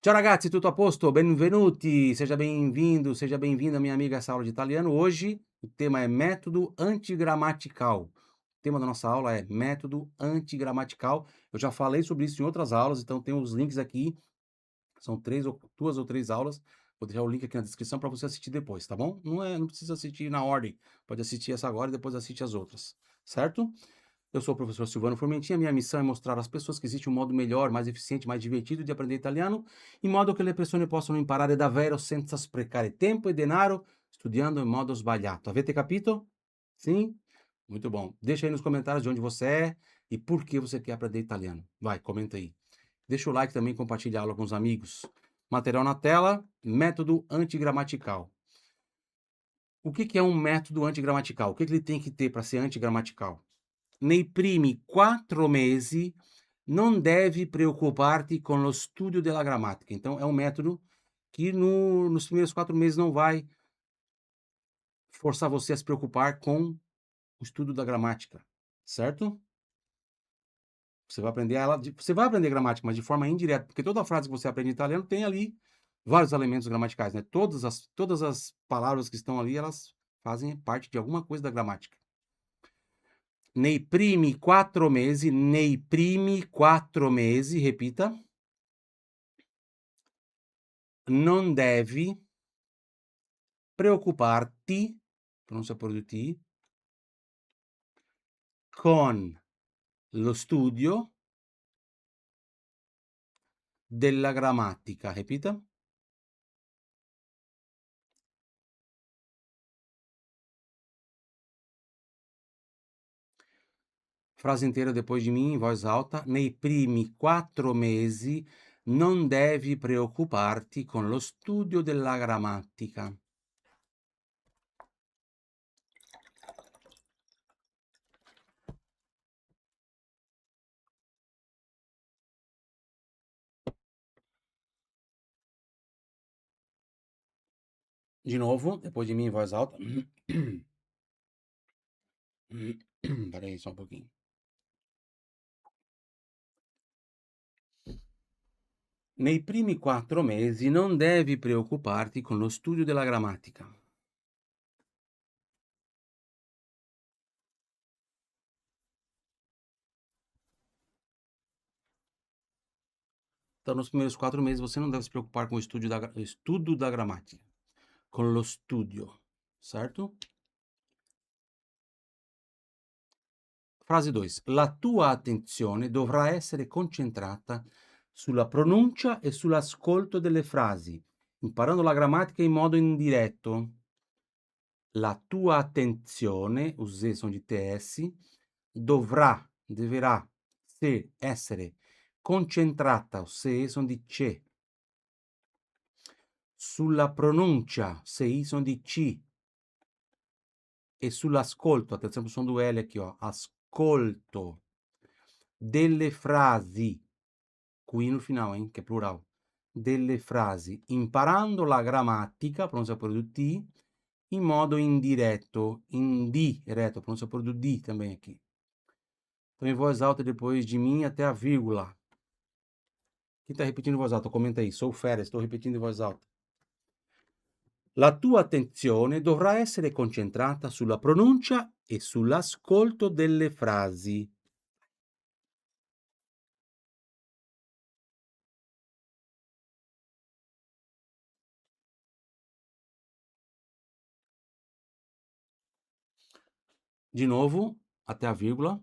Ciao ragazzi, tutto a posto? Benvenuti, seja bem-vindo, seja bem-vinda, minha amiga, a essa aula de italiano. Hoje o tema é método antigramatical. O tema da nossa aula é método antigramatical. Eu já falei sobre isso em outras aulas, então tem os links aqui. São duas ou três aulas. Vou deixar o link aqui na descrição para você assistir depois, tá bom? Não precisa assistir na ordem. Pode assistir essa agora e depois assiste as outras, certo? Eu sou o professor Silvano Formentin, a minha missão é mostrar às pessoas que existe um modo melhor, mais eficiente, mais divertido de aprender italiano, in modo che le persone possano imparare davvero senza sprecare tempo e denaro, studiando in modo sbagliato. Avete capito? Sim? Muito bom. Deixa aí nos comentários de onde você é e por que você quer aprender italiano. Vai, comenta aí. Deixa o like também, compartilha a aula com os amigos. Material na tela, método antigramatical. O que é um método antigramatical? O que ele tem que ter para ser antigramatical? Nei primi 4 mesi non devi preoccuparti con lo studio della grammatica. Então, é um método que nos primeiros 4 meses não vai forçar você a se preocupar com o estudo da gramática, certo? Você vai aprender gramática, mas de forma indireta, porque toda frase que você aprende em italiano tem ali vários elementos gramaticais, né? Todas as palavras que estão ali, elas fazem parte de alguma coisa da gramática. Nei primi 4 mesi, repita, non devi preoccuparti, pronuncia por do T, con lo studio della grammatica, repita. Frase inteira depois de mim, em voz alta. Nei primi 4 mesi non devi preoccuparti con lo studio della grammatica. De novo, depois de mim, em voz alta. Peraí, só um pouquinho. Nei primi 4 mesi non devi preoccuparti con lo studio della grammatica. Então, nos primeiros 4 meses, você não deve se preocupar com o estudo da gramática. Con lo studio, certo? Frase 2. La tua attenzione dovrà essere concentrata sulla pronuncia e sull'ascolto delle frasi, imparando la grammatica in modo indiretto. La tua attenzione, os Z sono di TS, deverá essere concentrata, os CE sono di C. Sulla pronuncia, CI sono di C. E sull'ascolto, attenzione al suono do L aqui, ó, ascolto delle frasi, qui no final, hein, che è plural, delle frasi, imparando la grammatica, pronuncia por do T, in modo indiretto, pronuncia por do D também aqui. Então, em voz alta depois de mim até a vírgula. Quem está repetindo em voz alta, comenta aí. Sou fera, estou repetindo em voz alta. La tua attenzione dovrà essere concentrata sulla pronuncia e sull'ascolto delle frasi. Di nuovo, até a vírgula.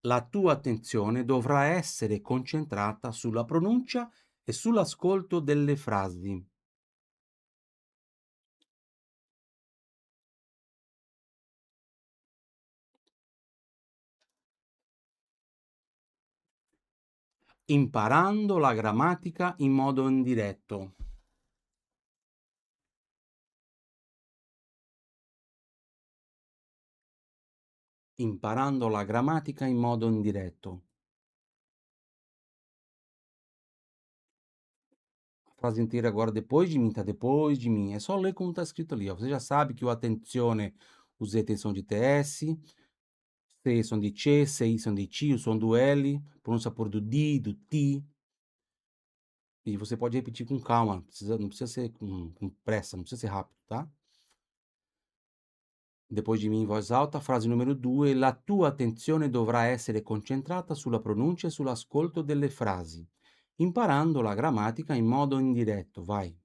La tua attenzione dovrà essere concentrata sulla pronuncia e sull'ascolto delle frasi. Imparando la grammatica in modo indiretto. Imparando la grammatica in modo indiretto. A frase inteira agora depois de mim, tá? Depois de mim. É só ler como tá escrito ali, ó. Você já sabe que o attenzione, os E são de TS, C são de C, CI são de T, o som do L, pronuncia por do D, do T. E você pode repetir com calma, não precisa ser com pressa, não precisa ser rápido, tá? Depois di mim in voz alta, frase numero 2: la tua attenzione dovrà essere concentrata sulla pronuncia e sull'ascolto delle frasi, imparando la grammatica in modo indiretto. Vai.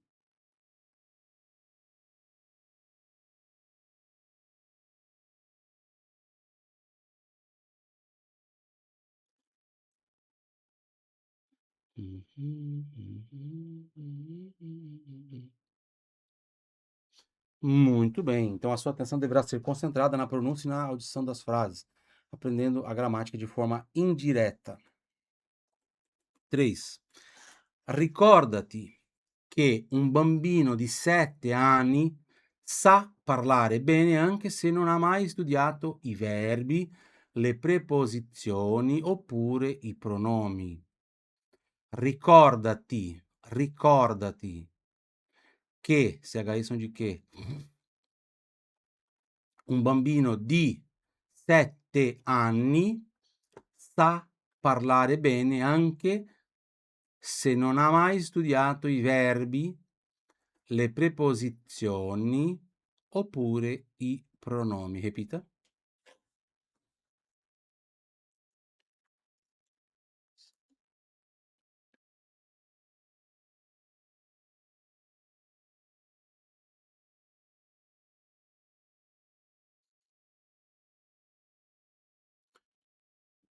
Muito bem. Então a sua atenção deverá ser concentrada na pronúncia e na audição das frases, aprendendo a gramática de forma indireta. 3. Ricordati che un bambino di 7 anni sa parlare bene anche se non ha mai studiato i verbi, le preposizioni oppure i pronomi. Ricordati, ricordati che, CHI sono di che, un bambino di 7 anni sa parlare bene anche se non ha mai studiato i verbi, le preposizioni oppure i pronomi. Repita.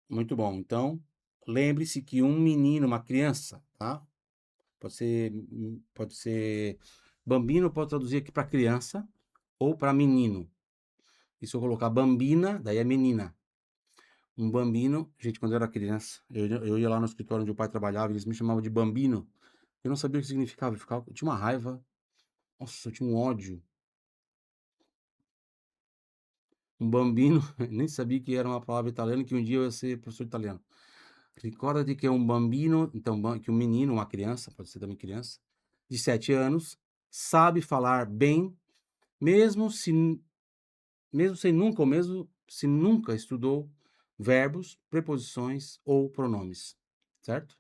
Muito bom. Então, lembre-se que um menino, uma criança, tá? Pode ser bambino, pode traduzir aqui para criança ou para menino. E se eu colocar bambina, daí é menina. Um bambino, gente, quando eu era criança, eu ia lá no escritório onde o pai trabalhava, eles me chamavam de bambino. Eu não sabia o que significava, eu tinha uma raiva. Nossa, eu tinha um ódio. Um bambino, nem sabia que era uma palavra italiana, que um dia eu ia ser professor de italiano. Recorda-te que é um bambino, então, que um menino, uma criança, pode ser também criança, de 7 anos, sabe falar bem, mesmo se, mesmo sem nunca, ou mesmo se nunca estudou verbos, preposições ou pronomes, certo?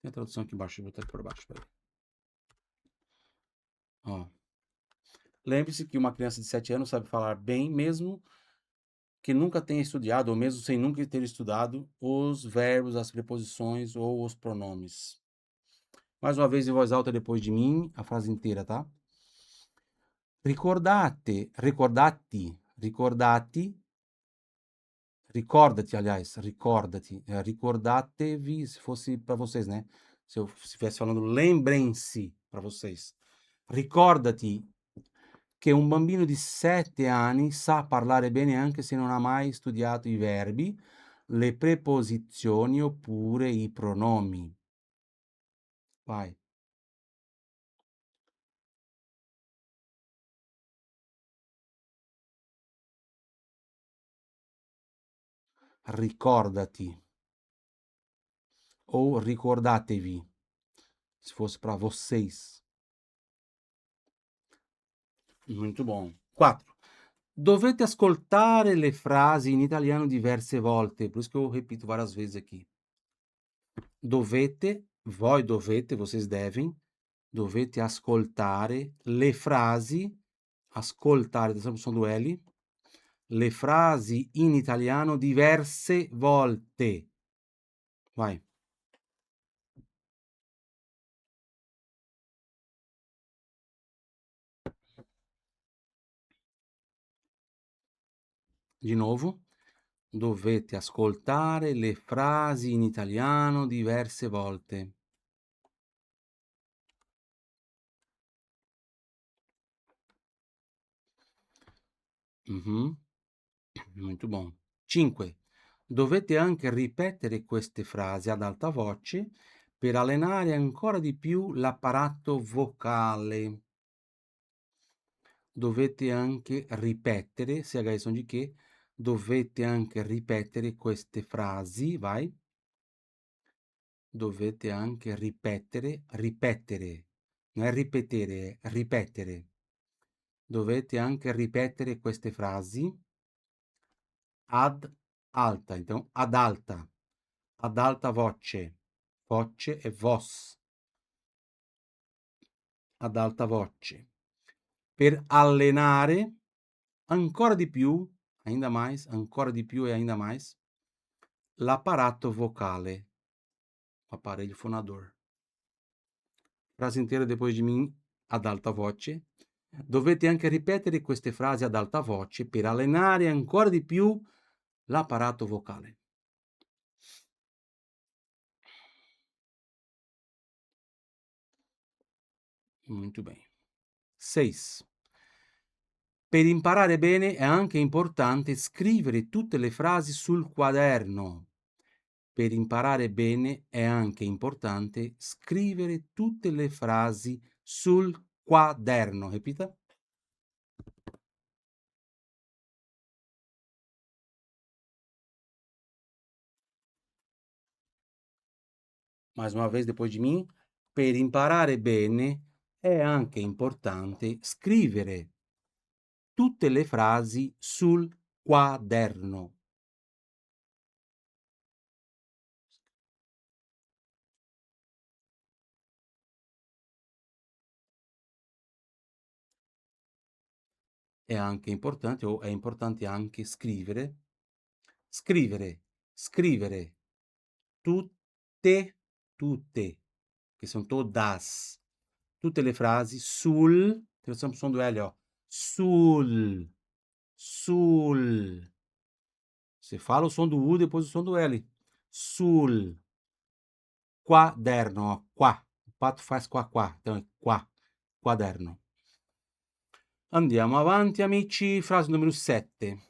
Tem a tradução aqui embaixo, vou botar aqui por baixo, peraí. Ó. Lembre-se que uma criança de 7 anos sabe falar bem, mesmo que nunca tenha estudado, ou mesmo sem nunca ter estudado, os verbos, as preposições ou os pronomes. Mais uma vez em voz alta depois de mim, a frase inteira, tá? Ricordate, ricordati, ricordati, ricordati, aliás, ricordati, ricordatevi, se fosse para vocês, né? Se eu estivesse falando, lembrem-se para vocês. Ricordati che un bambino di 7 anni sa parlare bene anche se non ha mai studiato i verbi, le preposizioni oppure i pronomi. Vai. Ricordati ou ricordatevi, se fosse para vocês. Muito bom. 4. Dovete ascoltare le frasi in italiano diverse volte, por isso que eu repito várias vezes aqui. Dovete, voi dovete, vocês devem, dovete ascoltare le frasi, ascoltare, adesso som do L, le frasi in italiano diverse volte. Vai. Di novo. Dovete ascoltare le frasi in italiano diverse volte. Mhm. Muito bom. 5. Dovete anche ripetere queste frasi ad alta voce per allenare ancora di più l'apparato vocale. Dovete anche ripetere, se hai son di che, dovete anche ripetere queste frasi, vai. Dovete anche ripetere, non è ripetere, è ripetere. Dovete anche ripetere queste frasi ad alta, então ad alta voce, voce è vos, ad alta voce. Per allenare ancora di più, ainda mais, ancora di più e ainda mais, l'apparato vocale, aparelho fonador. Frase inteira depois de mim, ad alta voce. Dovete anche ripetere queste frasi ad alta voce per allenare ancora di più l'apparato vocale. Muito bem. 6. Per imparare bene è anche importante scrivere tutte le frasi sul quaderno. Per imparare bene è anche importante scrivere tutte le frasi sul quaderno. Repita. Mais uma vez depois de mim. Per imparare bene è anche importante scrivere tutte le frasi sul quaderno. È anche importante o è importante anche scrivere, scrivere tutte, che sono todas, tutte le frasi sul, atenção pro som do L, ó, sul. Você fala o som do U depois o som do L. Sul. Quaderno, ó, qua. O pato faz qua, então è qua, quaderno. Andiamo avanti, amici. Frase numero 7.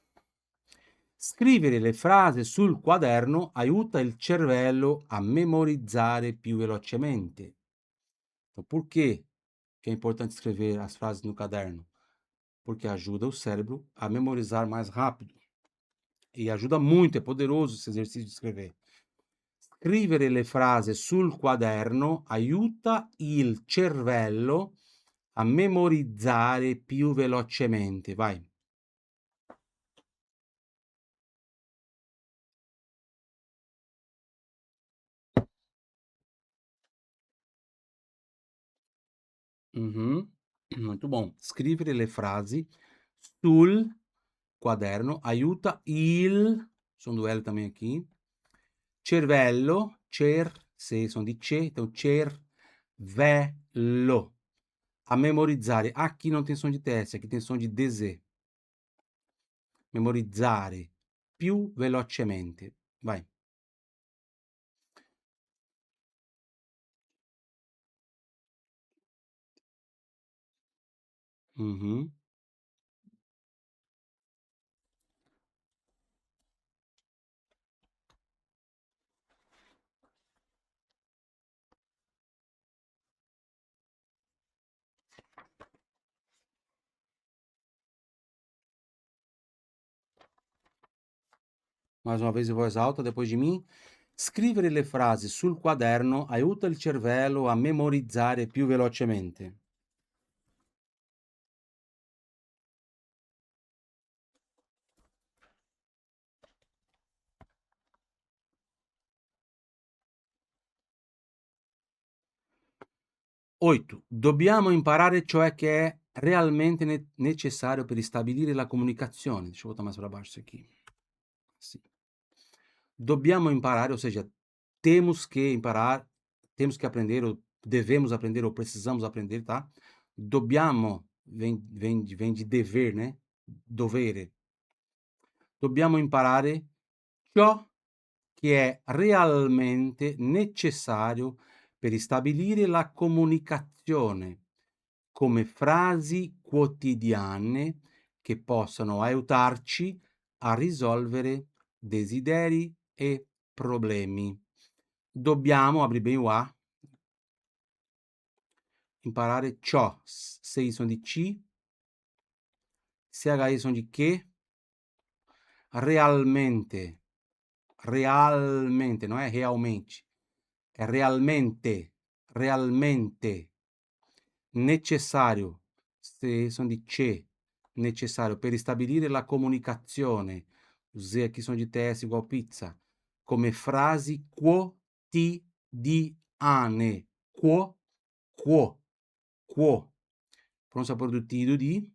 Scrivere le frasi sul quaderno aiuta il cervello a memorizzare più velocemente. Então, por que é importante escrever as frases no caderno? Porque ajuda o cérebro a memorizar mais rápido. E ajuda muito, é poderoso esse exercício de escrever. Scrivere le frasi sul quaderno aiuta il cervello a memorizzare più velocemente. Vai. Muito bom. Scrivere le frasi sul quaderno aiuta il, som do L também aqui, cervello, se som di ce, então cervello, a memorizzare. Aqui não tem som de TS, aqui tem som de DZ. Memorizzare più velocemente. Vai. Uhum. Mais uma vez em voz alta, depois de mim. Scrivere le frasi sul quaderno aiuta il cervello a memorizzare più velocemente. Oito. Dobbiamo imparare ciò che è realmente necessário per stabilire la comunicazione. Deixa eu botar mais para baixo isso aqui. Assim. Dobbiamo imparare, ou seja, temos que imparar, temos que aprender, ou devemos aprender, ou precisamos aprender, tá? Dobbiamo vem de dever, né? Dovere. Dobbiamo imparare ciò che è realmente necessario per stabilire la comunicazione, come frasi quotidiane che possano aiutarci a risolvere desideri e problemi. Dobbiamo, apri bem o A, imparare ciò, sei sono di ci, CHI sono di che, realmente, non è realmente, è realmente necessario, se sono di ce, necessario, per ristabilire la comunicazione, Z aqui sono di TS igual pizza, come frasi quotidiane, quo, quo. Pronúncia produttivo di,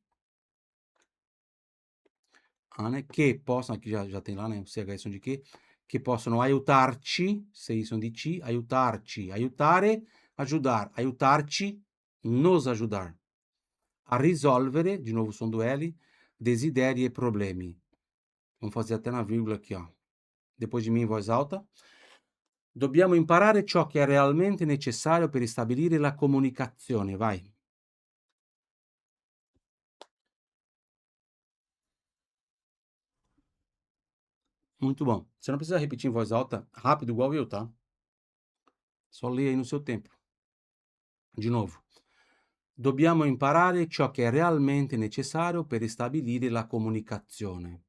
né? Que possam, aqui já tem lá, né? O CH são de que possano aiutarci, sei são de ti, aiutarci, aiutare, ajudar, aiutarci, nos ajudar. A risolvere, de novo o som do L, desideri e problemi. Vamos fazer até na vírgula aqui, ó. Depois de mim em voz alta. Dobbiamo imparare ciò che è realmente necessario per stabilire la comunicazione. Vai. Muito bom. Você não precisa repetir em voz alta, rápido igual eu, tá? Só lê aí no seu tempo. De novo. Dobbiamo imparare ciò che è realmente necessario per stabilire la comunicazione.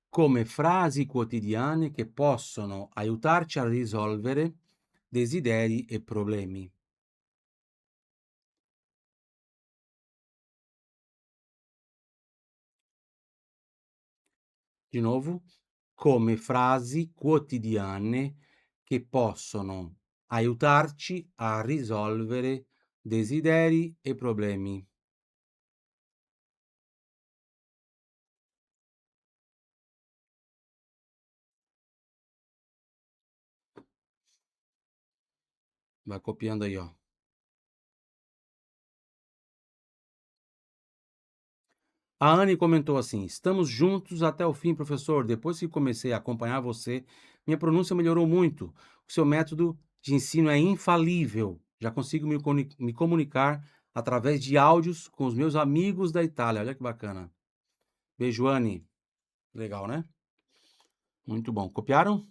Come frasi quotidiane che possono aiutarci a risolvere desideri e problemi. Di novo, come frasi quotidiane che possono aiutarci a risolvere desideri e problemi. Vai copiando aí, ó. A Anne comentou assim: estamos juntos até o fim, professor. Depois que comecei a acompanhar você, minha pronúncia melhorou muito. O seu método de ensino é infalível. Já consigo me comunicar através de áudios com os meus amigos da Itália. Olha que bacana. Beijo, Anne. Legal, né? Muito bom. Copiaram?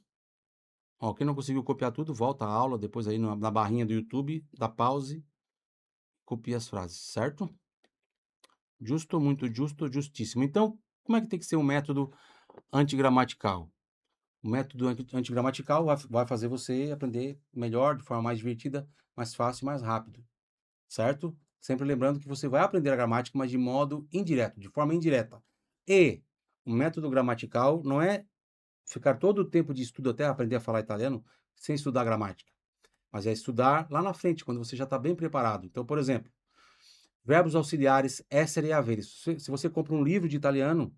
Ó, quem não conseguiu copiar tudo, volta à aula, depois aí na barrinha do YouTube, dá pause, copia as frases, certo? Justo, muito justo, justíssimo. Então, como é que tem que ser um método antigramatical? O método antigramatical vai fazer você aprender melhor, de forma mais divertida, mais fácil e mais rápido, certo? Sempre lembrando que você vai aprender a gramática, mas de modo indireto, de forma indireta. E o método gramatical não é ficar todo o tempo de estudo até aprender a falar italiano sem estudar gramática, mas é estudar lá na frente, quando você já está bem preparado. Então, por exemplo, verbos auxiliares essere e avere. Se você compra um livro de italiano,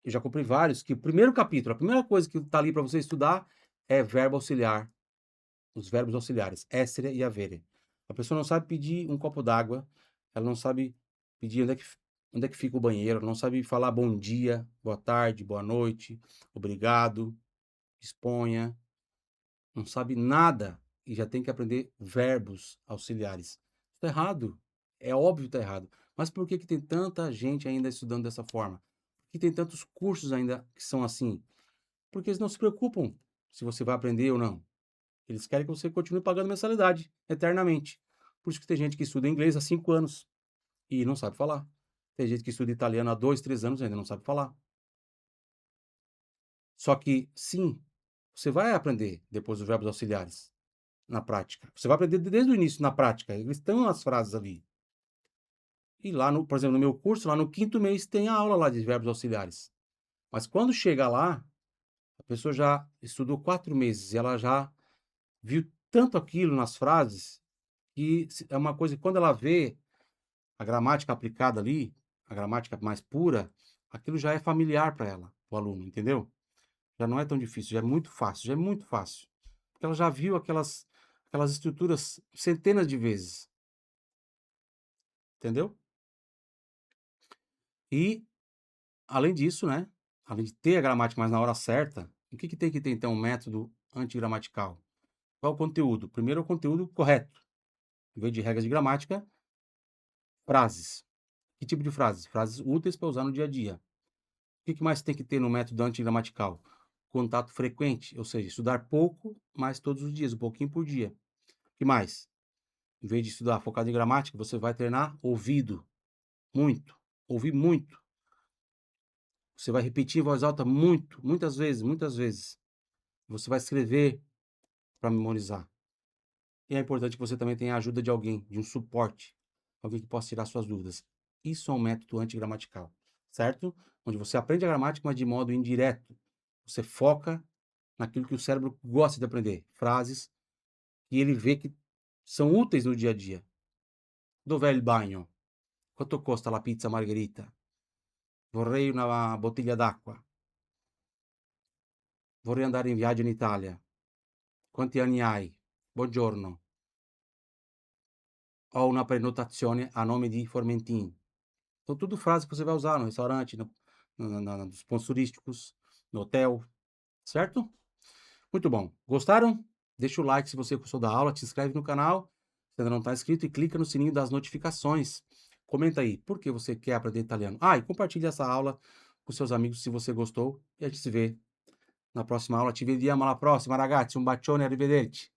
eu já comprei vários, que o primeiro capítulo, a primeira coisa que está ali para você estudar é verbo auxiliar, os verbos auxiliares, essere e avere. A pessoa não sabe pedir um copo d'água, ela não sabe pedir onde é que fica o banheiro, ela não sabe falar bom dia, boa tarde, boa noite, obrigado, exponha, não sabe nada e já tem que aprender verbos auxiliares. Está errado. É óbvio que está errado. Mas por que que tem tanta gente ainda estudando dessa forma? Por que tem tantos cursos ainda que são assim? Porque eles não se preocupam se você vai aprender ou não. Eles querem que você continue pagando mensalidade eternamente. Por isso que tem gente que estuda inglês há 5 anos e não sabe falar. Tem gente que estuda italiano há 2, 3 anos e ainda não sabe falar. Só que, sim, você vai aprender depois os verbos auxiliares na prática. Você vai aprender desde o início na prática. Eles estão as frases ali. E lá, por exemplo, no meu curso, lá no quinto mês, tem a aula lá de verbos auxiliares. Mas quando chega lá, a pessoa já estudou 4 meses e ela já viu tanto aquilo nas frases que é uma coisa que quando ela vê a gramática aplicada ali, a gramática mais pura, aquilo já é familiar para ela, o aluno, entendeu? Já não é tão difícil, já é muito fácil, já é muito fácil. Porque ela já viu aquelas estruturas centenas de vezes, entendeu? E, além disso, né, além de ter a gramática, mas na hora certa, o que que tem que ter, então, um método antigramatical? Qual é o conteúdo? Primeiro, é o conteúdo correto. Em vez de regras de gramática, frases. Que tipo de frases? Frases úteis para usar no dia a dia. O que que mais tem que ter no método antigramatical? Contato frequente, ou seja, estudar pouco, mas todos os dias, um pouquinho por dia. O que mais? Em vez de estudar focado em gramática, você vai treinar ouvido. Muito. Ouvir muito. Você vai repetir em voz alta muito, muitas vezes, muitas vezes. Você vai escrever para memorizar. E é importante que você também tenha a ajuda de alguém, de um suporte, alguém que possa tirar suas dúvidas. Isso é um método antigramatical, certo? Onde você aprende a gramática, mas de modo indireto. Você foca naquilo que o cérebro gosta de aprender, frases que ele vê que são úteis no dia a dia. Dov'è il bagno? Quanto costa la pizza margherita? Vorrei una bottiglia d'acqua. Vorrei andare in viaggio in Italia. Quanti anni hai? Buongiorno. Ho una prenotazione a nome di Formentin. São tudo frases que você vai usar no restaurante, nos pontos turísticos, no hotel, certo? Muito bom. Gostaram? Deixa o like se você gostou da aula, te inscreve no canal, se ainda não está inscrito, e clica no sininho das notificações. Comenta aí, por que você quer aprender italiano? Ah, e compartilha essa aula com seus amigos se você gostou, e a gente se vê na próxima aula. Ci vediamo alla prossima, ragazzi. Un bacione, arrivederci.